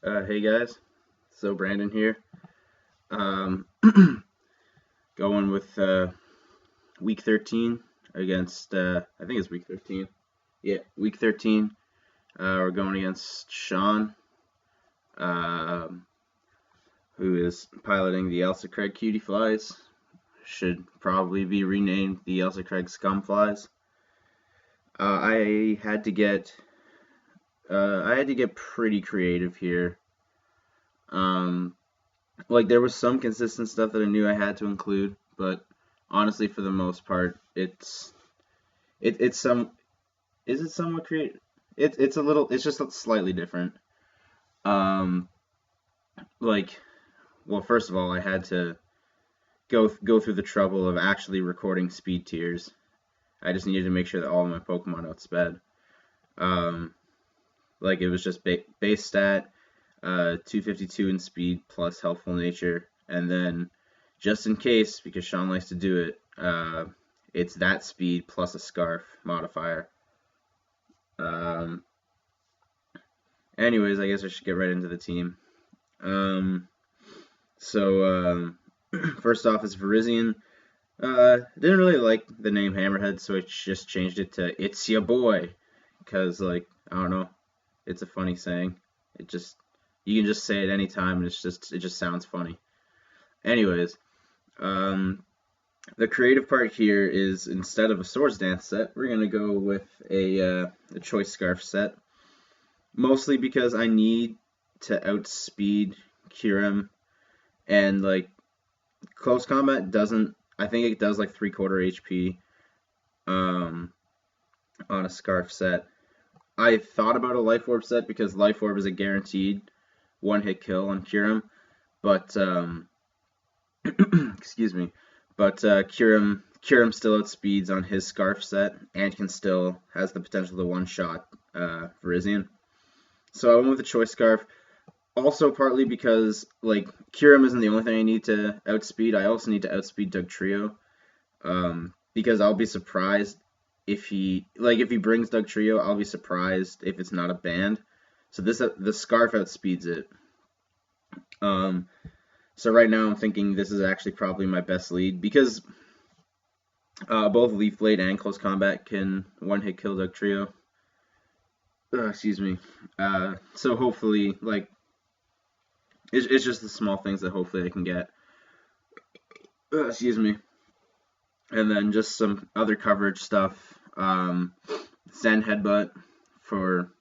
Hey guys, so Brandon here. Um, Going with week 13 against, I think it's week 13. Yeah, week 13. We're going against Sean, um, who is piloting the Ailsa Cutieflies. Should probably be renamed the Ailsa Scumflies. I had to get, pretty creative here. Um, like there was some consistent stuff that I knew I had to include, but honestly, for the most part, it's some is it somewhat creative? It's just slightly different. Um, like well, first of all, I had to go through the trouble of actually recording speed tiers. I just needed to make sure that all of my Pokemon outsped. Um, like it was just base stat, 252 in speed plus helpful nature, and then just in case, because Sean likes to do it, it's that speed plus a scarf modifier. Um, Anyways, I guess I should get right into the team. Um, First off is Virizion. Didn't really like the name Hammerhead, so I just changed it to "It's Ya Boy," because like I don't know, it's a funny saying. It just you can just say it anytime, and it just sounds funny. Anyways, um, the creative part here is instead of a Swords Dance set, we're gonna go with a Choice Scarf set. Mostly because I need to outspeed Kyurem, and like close combat doesn't. I think it does like 3/4 HP um, on a Scarf set. I thought about a Life Orb set because Life Orb is a guaranteed one-hit kill on Kyurem, but excuse me, but Kyurem still outspeeds on his Scarf set and can still has the potential to one-shot Virizion. So I went with the Choice Scarf. Also partly because like Kyurem isn't the only thing I need to outspeed. I also need to outspeed Dugtrio. Because I'll be surprised if he brings Dugtrio, I'll be surprised if it's not a band. So the Scarf outspeeds it. So right now I'm thinking this is actually probably my best lead because both Leaf Blade and Close Combat can one-hit kill Dugtrio. Excuse me. So hopefully, like, it's just the small things that hopefully I can get. Excuse me. And then just some other coverage stuff. Zen Headbutt for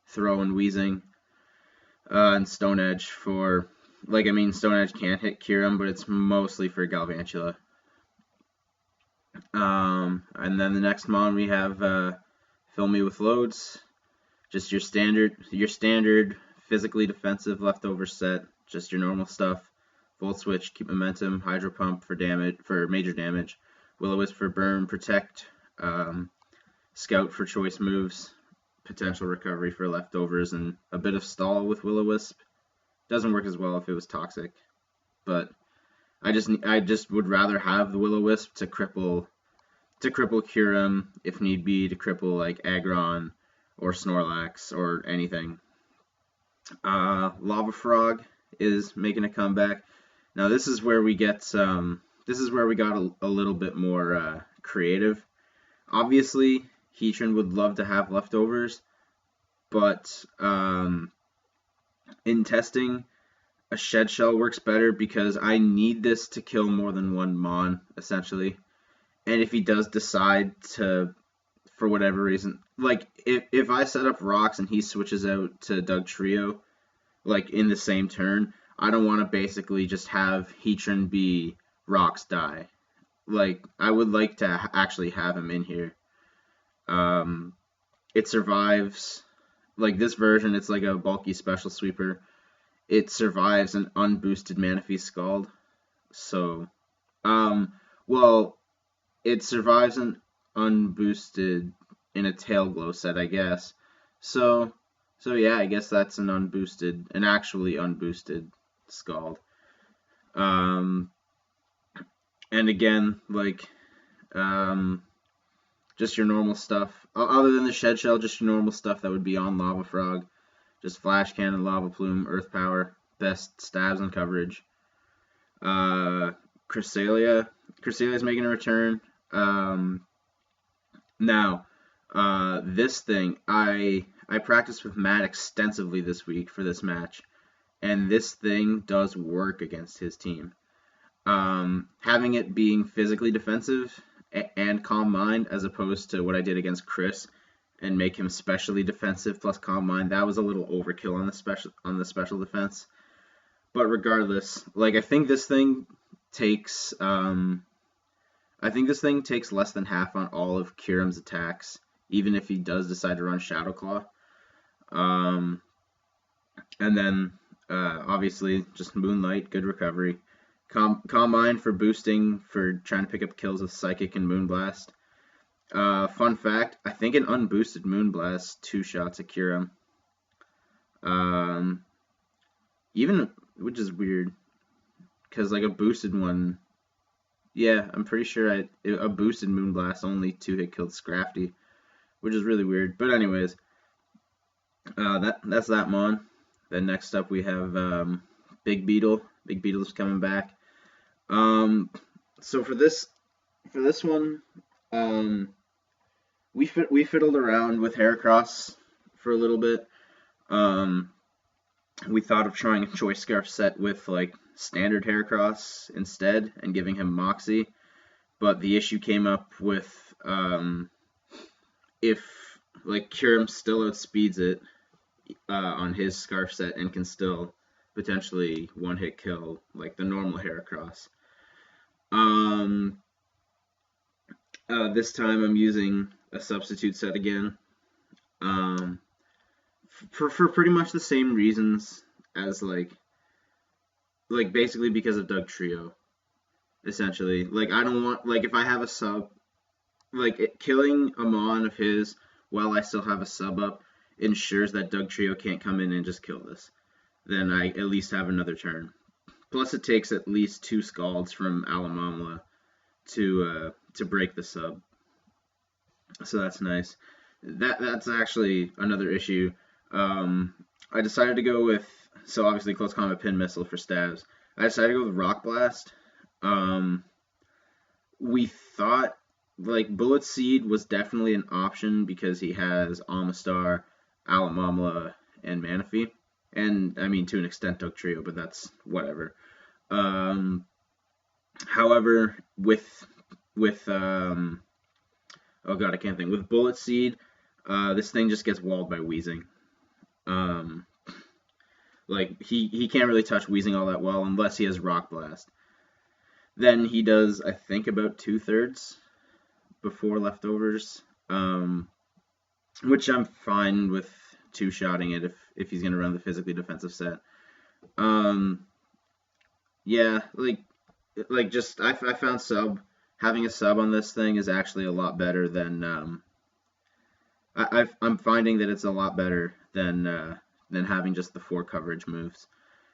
Throw and Wheezing. And Stone Edge for, Stone Edge can't hit Kyurem, but it's mostly for Galvantula. And then the next mon we have Fill Me With Loads. Just your standard physically defensive leftover set. Just your normal stuff. Volt Switch, Keep Momentum, Hydro Pump for major damage. Will-O-Wisp for Burn, Protect, Scout for choice moves, potential recovery for leftovers, and a bit of stall with Will-O-Wisp. Doesn't work as well if it was toxic, but I just would rather have the Will-O-Wisp to cripple Kyurem if need be, to cripple like Aggron or Snorlax or anything. Lava Frog is making a comeback. Now this is where we got a little bit more creative. Obviously, Heatran would love to have leftovers, but in testing, a Shed Shell works better because I need this to kill more than one Mon, essentially. And if he does decide to, for whatever reason, like if I set up rocks and he switches out to Dugtrio, like in the same turn, I don't want to basically just have Heatran be rocks die. Like I would like to actually have him in here. It survives, like this version, it's like a bulky special sweeper. It survives an unboosted Manaphy Scald. So, well, it survives an unboosted in a Tail Glow set, I guess. So yeah, I guess that's an actually unboosted Scald. And again, like, just your normal stuff. Other than the Shed Shell, just your normal stuff that would be on Lava Frog. Just Flash Cannon, Lava Plume, Earth Power, best stabs and coverage. Cresselia is making a return. Now, this thing, I practiced with Matt extensively this week for this match, and this thing does work against his team. Having it being physically defensive and Calm Mind, as opposed to what I did against Chris and make him specially defensive plus Calm Mind, that was a little overkill on the special defense. But regardless, like I think this thing takes less than half on all of Kyurem's attacks, even if he does decide to run Shadow Claw. And then obviously just Moonlight, good recovery. Calm Mind for boosting, for trying to pick up kills with Psychic and Moonblast. Fun fact, I think an unboosted Moonblast 2 shots at Kyurem. Even, which is weird, because like a boosted one, yeah, I'm pretty sure a boosted Moonblast only 2-hit killed Scrafty, which is really weird. But anyways, that's that Mon. Then next up we have Big Beetle. Big Beetle's coming back. So for this one, we fiddled around with Heracross for a little bit. We thought of trying a Choice Scarf set with like standard Heracross instead and giving him Moxie, but the issue came up with if like Kyurem still outspeeds it on his Scarf set and can still potentially one-hit kill like the normal Heracross. This time I'm using a substitute set again. For pretty much the same reasons as like basically because of Dugtrio, essentially. Like I don't want, like if I have a sub, like killing a Mon of his while I still have a sub up ensures that Dugtrio can't come in and just kill this. Then I at least have another turn. Plus it takes at least 2 Scalds from Alamamla to break the sub. So that's nice. That's actually another issue. I decided to go with, so obviously Close Combat Pin Missile for stabs. I decided to go with Rock Blast. We thought, like, Bullet Seed was definitely an option because he has Amistar, Alamamla, and Manaphy. And, I mean, to an extent, Dugtrio, but that's whatever. However, with oh god, I can't think. With Bullet Seed, this thing just gets walled by Weezing. Like, he can't really touch Weezing all that well unless he has Rock Blast. Then he does, I think, about 2/3 before leftovers, which I'm fine with 2-shotting it if he's going to run the physically defensive set. Yeah, like just, I found having a sub on this thing is actually a lot better than, I'm finding that it's a lot better than having just the 4 coverage moves.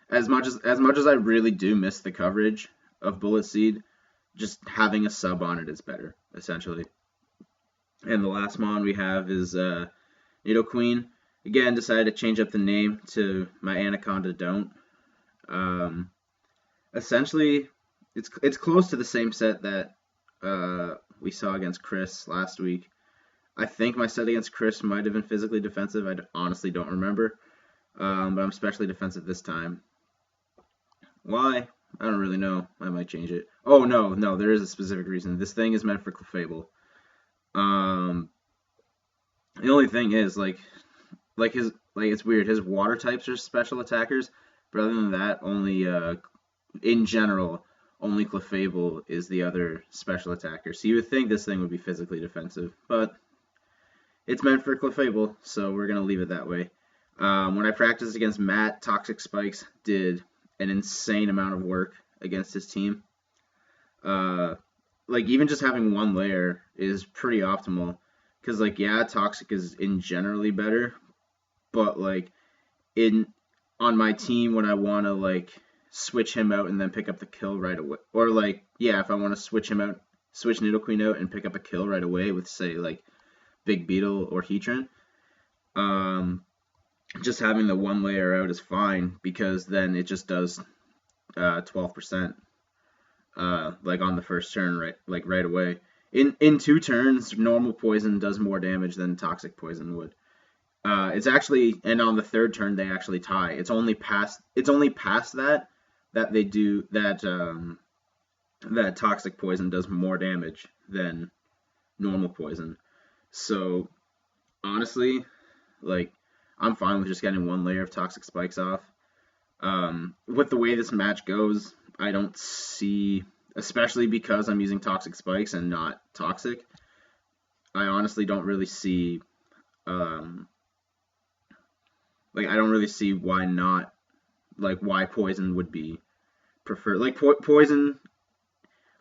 As much as I really do miss the coverage of Bullet Seed, just having a sub on it is better, essentially. And the last Mon we have is Nidoqueen. Again, decided to change up the name to my Anaconda Don't. Essentially, it's close to the same set that we saw against Chris last week. I think my set against Chris might have been physically defensive. I honestly don't remember. But I'm specially defensive this time. Why? I don't really know. I might change it. Oh, no, there is a specific reason. This thing is meant for Clefable. The only thing is, it's weird. His water types are special attackers, but other than that, only, in general, only Clefable is the other special attacker. So you would think this thing would be physically defensive, but it's meant for Clefable, so we're going to leave it that way. When I practiced against Matt, Toxic Spikes did an insane amount of work against his team. Even just having 1 layer is pretty optimal. Because, yeah, Toxic is in generally better. But, on my team, when I want to, switch him out and then pick up the kill right away. Or, if I want to switch Nidoqueen out and pick up a kill right away with, say, Big Beetle or Heatran. just having the one layer out is fine because then it just does 12%, like on the first turn, right away. In 2 turns, normal poison does more damage than toxic poison would. It's actually, and on the third turn they actually tie. It's only past that they do that toxic poison does more damage than normal poison. So honestly, like, I'm fine with just getting one layer of toxic spikes off. With the way this match goes, I don't see, especially because I'm using toxic spikes and not toxic, I honestly don't really see, um, I don't really see why not, why poison would be preferred. Like, poison,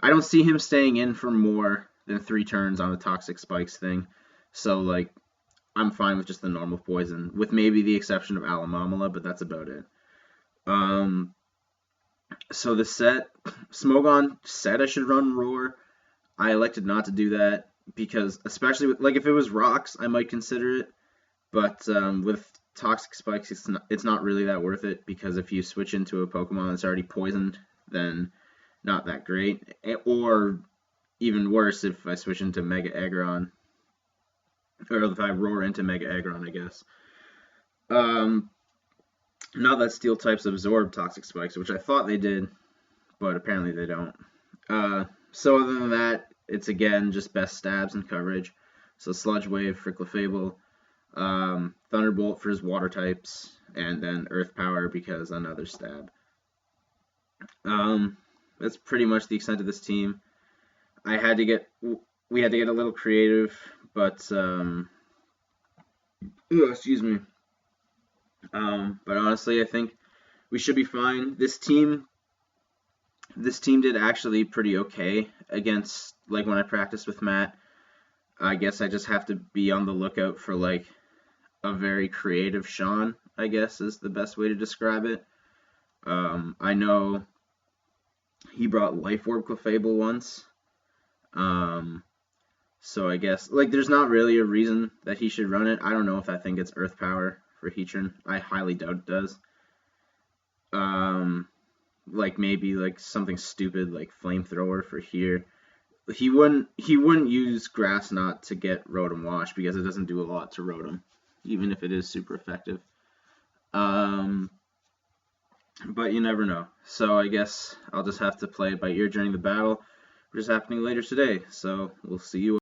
I don't see him staying in for more than 3 turns on the toxic spikes thing. So, I'm fine with just the normal poison, with maybe the exception of Alamamala, but that's about it. So the set, Smogon said I should run Roar. I elected not to do that because, especially with, if it was rocks, I might consider it. But with toxic spikes, it's not really that worth it because if you switch into a Pokemon that's already poisoned, then not that great. Or even worse, if I switch into Mega Aggron, or if I roar into Mega Aggron, I guess. Not that steel types absorb toxic spikes, which I thought they did, but apparently they don't. So other than that, it's again just best stabs and coverage. So Sludge Wave for Clefable, Thunderbolt for his water types, and then Earth Power because another stab. That's pretty much the extent of this team. We had to get a little creative, but excuse me. But honestly, I think we should be fine. This team did actually pretty okay against, when I practiced with Matt. I guess I just have to be on the lookout for a very creative Sean, I guess is the best way to describe it. I know he brought Life Orb Clefable once. So I guess, there's not really a reason that he should run it. I don't know if I think it's Earth Power for Heatran. I highly doubt it does. Maybe something stupid like Flamethrower for here. He wouldn't use Grass Knot to get Rotom Wash because it doesn't do a lot to Rotom, even if it is super effective. But you never know. So I guess I'll just have to play it by ear during the battle, which is happening later today. So we'll see you